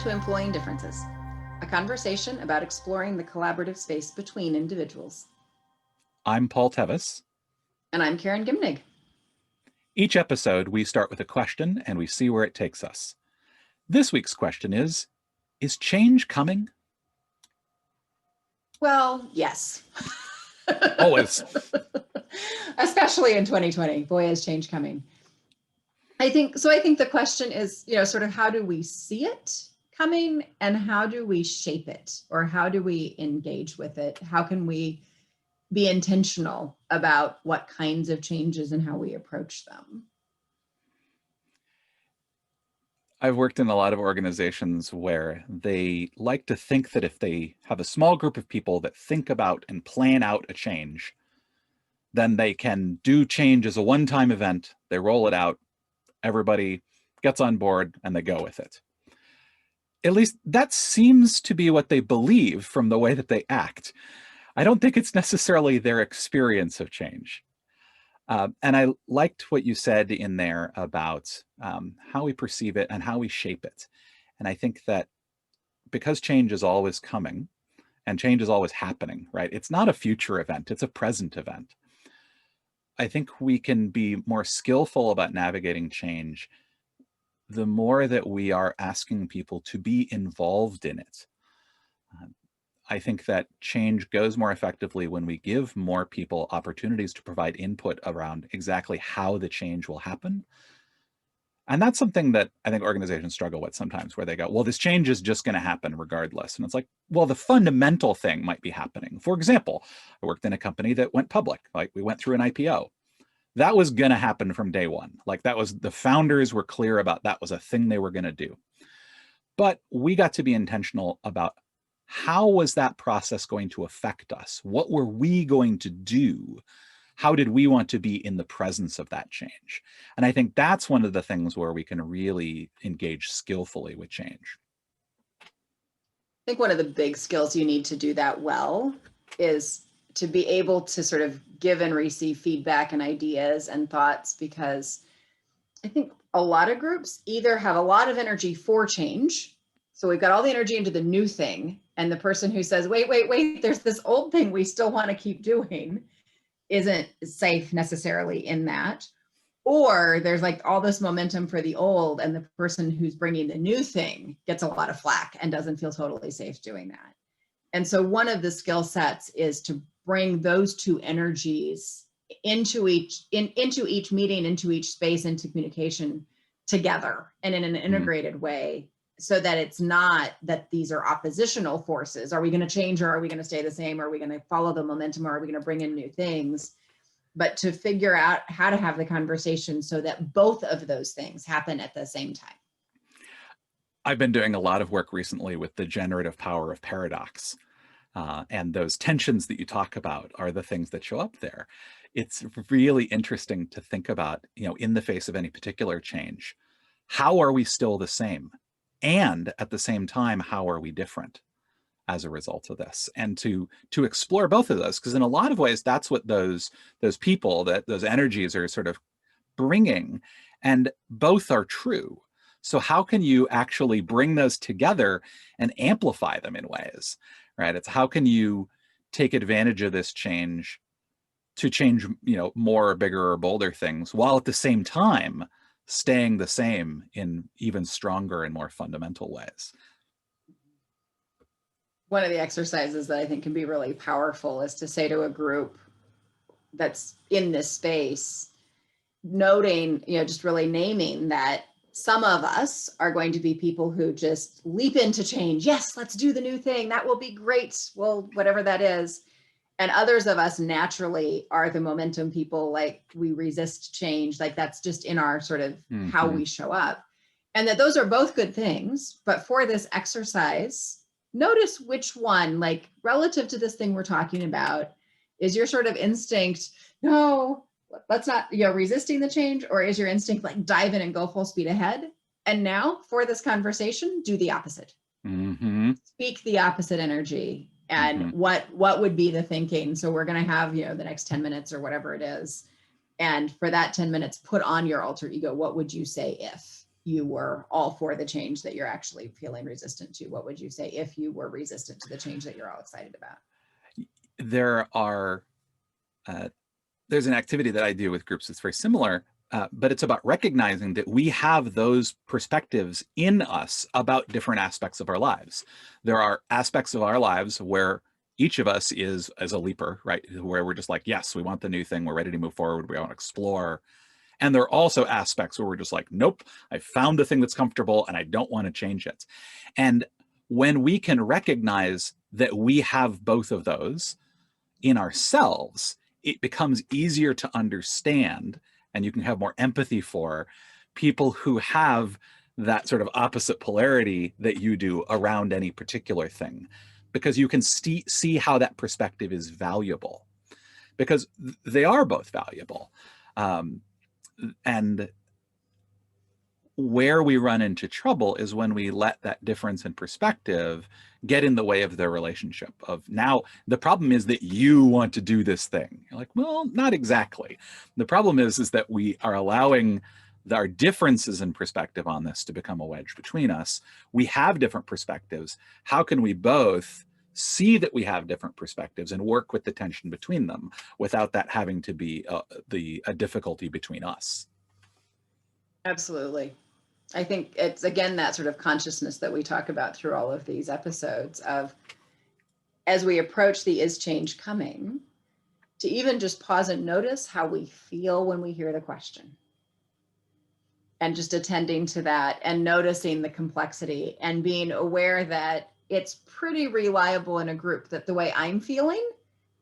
to Employing Differences, a conversation about exploring the collaborative space between individuals. I'm Paul Tevis. And I'm Karen Gimnig. Each episode, we start with a question and we see where it takes us. This week's question is change coming? Well, yes. Always. Especially in 2020. Boy, is change coming. I think the question is, sort of how do we see it coming and how do we shape it, or how do we engage with it? How can we be intentional about what kinds of changes and how we approach them? I've worked in a lot of organizations where they like to think that if they have a small group of people that think about and plan out a change, then they can do change as a one-time event. They roll it out, everybody gets on board, and they go with it. At least that seems to be what they believe from the way that they act. I don't think it's necessarily their experience of change. And I liked what you said in there about how we perceive it and how we shape it. And I think that because change is always coming and change is always happening, right? It's not a future event, it's a present event. I think we can be more skillful about navigating change the more that we are asking people to be involved in it. I think that change goes more effectively when we give more people opportunities to provide input around exactly how the change will happen. And that's something that I think organizations struggle with sometimes, where they go, well, this change is just going to happen regardless. And it's like, well, the fundamental thing might be happening. For example, I worked in a company that went public, like we went through an IPO. That was going to happen from day one. Like that was, the founders were clear about that was a thing they were going to do. But we got to be intentional about how was that process going to affect us? What were we going to do? How did we want to be in the presence of that change? And I think that's one of the things where we can really engage skillfully with change. I think one of the big skills you need to do that well is to be able to sort of give and receive feedback and ideas and thoughts, because I think a lot of groups either have a lot of energy for change. So we've got all the energy into the new thing, and the person who says, wait, there's this old thing we still want to keep doing, isn't safe necessarily in that. Or there's like all this momentum for the old, and the person who's bringing the new thing gets a lot of flack and doesn't feel totally safe doing that. And so one of the skill sets is to bring those two energies into each meeting, into each space, into communication together and in an integrated way, so that it's not that these are oppositional forces. Are we going to change, or are we going to stay the same? Are we going to follow the momentum, or are we going to bring in new things? But to figure out how to have the conversation so that both of those things happen at the same time. I've been doing a lot of work recently with the generative power of paradox. And those tensions that you talk about are the things that show up there. It's really interesting to think about, in the face of any particular change, how are we still the same? And at the same time, how are we different as a result of this? And to explore both of those, because in a lot of ways, that's what those people, those energies are sort of bringing, and both are true. So how can you actually bring those together and amplify them in ways, right? It's how can you take advantage of this change to change, more, bigger, or bolder things, while at the same time staying the same in even stronger and more fundamental ways. One of the exercises that I think can be really powerful is to say to a group that's in this space, noting, just really naming that some of us are going to be people who just leap into change. Yes, let's do the new thing. That will be great. Well, whatever that is. And others of us naturally are the momentum people, like we resist change. Like that's just in our sort of how we show up. And that those are both good things. But for this exercise, notice which one, like relative to this thing we're talking about, is your sort of instinct, no, let's not, resisting the change, or is your instinct like dive in and go full speed ahead? And now for this conversation, do the opposite. Speak the opposite energy. And what would be the thinking? So we're going to have, the next 10 minutes or whatever it is. And for that 10 minutes, put on your alter ego. What would you say if? you were all for the change that you're actually feeling resistant to? What would you say if you were resistant to the change that you're all excited about? There are, there's an activity that I do with groups that's very similar, but it's about recognizing that we have those perspectives in us about different aspects of our lives. There are aspects of our lives where each of us is as a leaper, right? Where we're just like, yes, we want the new thing. We're ready to move forward. We want to explore. And there are also aspects where we're just like, nope, I found the thing that's comfortable and I don't want to change it. And when we can recognize that we have both of those in ourselves, it becomes easier to understand, and you can have more empathy for people who have that sort of opposite polarity that you do around any particular thing, because you can see how that perspective is valuable, because they are both valuable. And where we run into trouble is when we let that difference in perspective get in the way of their relationship. Of now, the problem is that you want to do this thing. You're like, well, not exactly. The problem is that we are allowing our differences in perspective on this to become a wedge between us. We have different perspectives. How can we both see that we have different perspectives and work with the tension between them without that having to be a difficulty between us? Absolutely. I think it's, again, that sort of consciousness that we talk about through all of these episodes of, as we approach the is change coming, to even just pause and notice how we feel when we hear the question. And just attending to that and noticing the complexity and being aware that it's pretty reliable in a group that the way I'm feeling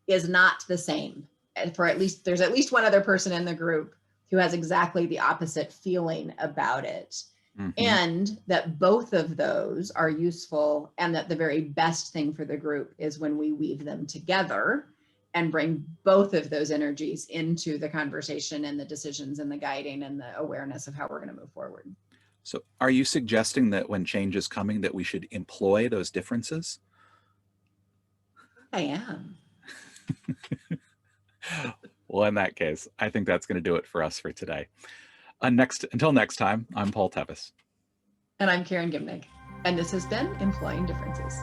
is not the same. And for there's at least one other person in the group who has exactly the opposite feeling about it. Mm-hmm. And that both of those are useful, and that the very best thing for the group is when we weave them together and bring both of those energies into the conversation and the decisions and the guiding and the awareness of how we're going to move forward. So are you suggesting that when change is coming that we should employ those differences? I am. Well, in that case, I think that's going to do it for us for today. Until next time, I'm Paul Tevis. And I'm Karen Gimnick. And this has been Employing Differences.